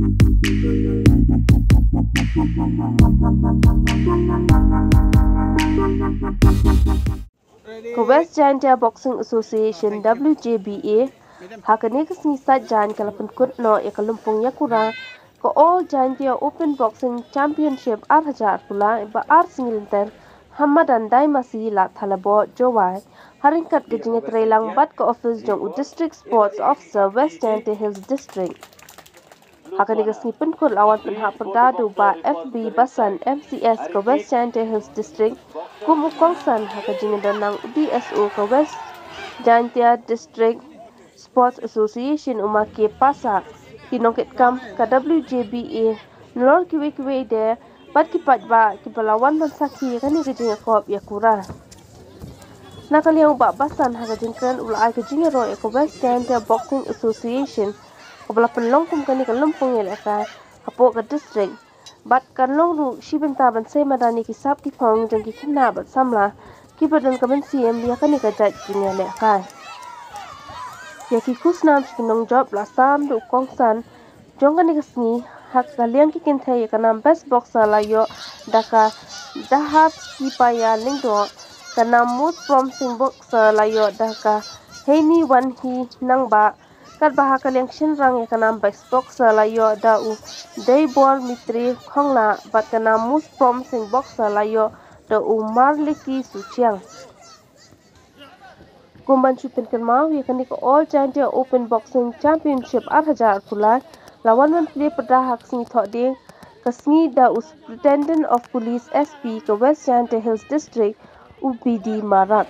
West Jaiñtia Boxing Association WJBA hakani kasni saitjain kala Pynkut Noh Lympung Iakura ko All Jaiñtia Open Boxing Championship 8,000 pula ba lynter Madan Daimasi Ladthalaboh Jowai ryngkat ke jingïatreilang bat ke ophis jong District Sports Officer West Jaiñtia Hills District. Hakani kasni Pynkut lawan pynhap pyrda ba FB Basan MCS ke West Jaiñtia Hills District kum kongsan haka jingdonlang DSO ke West Jaiñtia District Sports Association umaki Passah nongkitkam ke WJBA nalor kiwei de bat ki paidbah ki balawan mansaki kani ke Iakura. Nakaliang ba basan haka jingkran ulai ke jingero ke West Jaiñtia Boxing Association kabala penlong kum kani ke Lympung ka kapok ke district bat kan long ru shibenta ban sai madani ki sap ki phong jang ki kinna bat samla ki badan ka ban CM ya kani ka jat jingale ka ya ki kusnam ki nong job la sam du kongsan jong kani kasni hak kaliang ki kin thai ka nam best boxer la yo daka dahap ki paya lingdo ka nam most promising boxer la yo daka heini wan hi nang ba kat baha kaliang shin rang ka nam best boxer la yo da u day ball mitri khongla bat ka nam most promising boxer la yo da u marliki suchiang kumban chupin kan mau ya kani ko All Jaiñtia Open Boxing Championship 8,000 pula lawan man play pyrda hak sing thok ding kasni da us Superintendent of Police SP ke West Jaiñtia Hills District UPD Marat.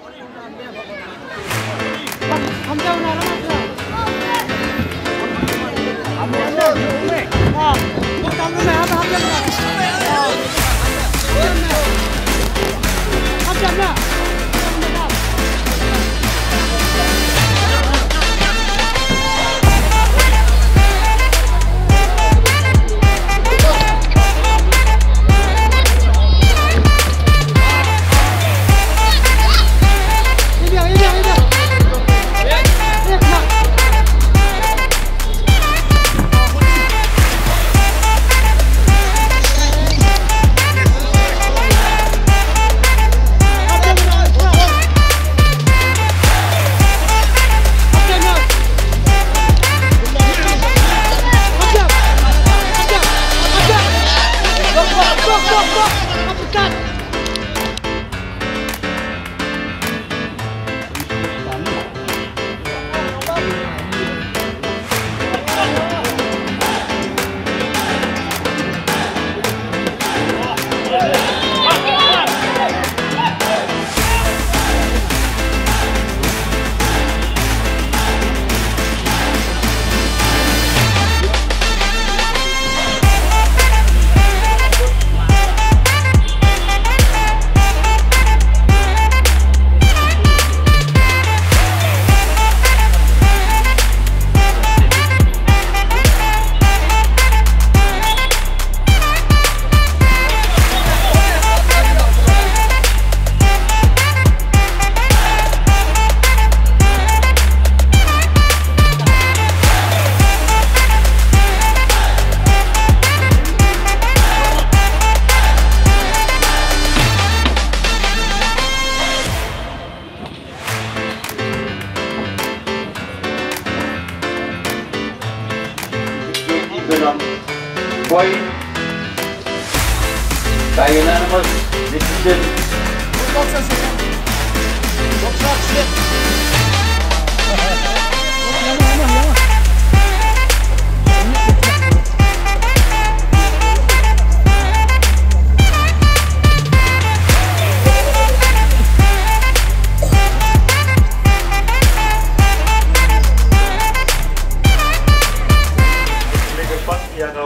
Point. Tayo na naman. Decision.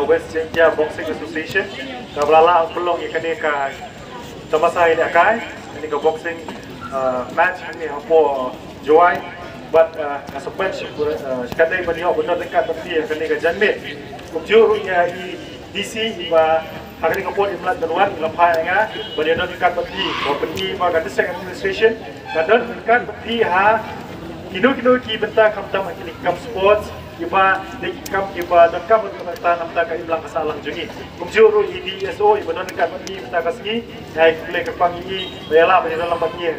West Jaiñtia Boxing Association kabrala ang pelong ikani ka Daimasi akai ini ka boxing match ini hapo Jowai but as a bench sekadai baniau benar dekat berti ikani ka janmit kumjur ya i DC ba hari ka pon imlat danuan lapai nga baniau dekat berti berti ba ka district administration dan dekat berti ha kino ki benta kamtam kini kam sports kiba nongkitkam kiba nongkitkam untuk namta ka iblang kasalang jungi kumjuru EDSO iba nongkitkam ni mata kasngi naik boleh kepang ini bayala pada dalam bagi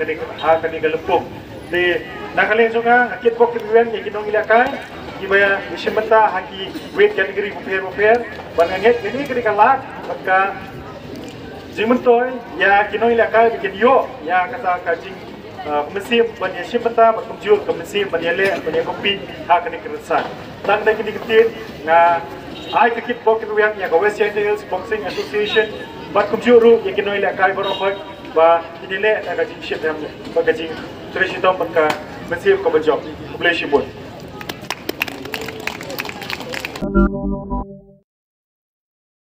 kani Lympung di nakaleng sunga akit bok kiwen ya kinong ilakai kibaya isimenta haki weight category repair banganget ini ketika lat maka jimentoy ya kinong ilakai bikin yo ya kata kajing mesim bania simenta berkumjur ke mesim bania le bania kopi hak ni keresan dan lagi diketin na ai kit bok kiwen ya West Jaiñtia Hills Boxing Association berkumjuru ya kinong ilakai berokok ba kinile na kajing ship yang bagajing Terima kasih mesim ke berjob. Boleh sibuk.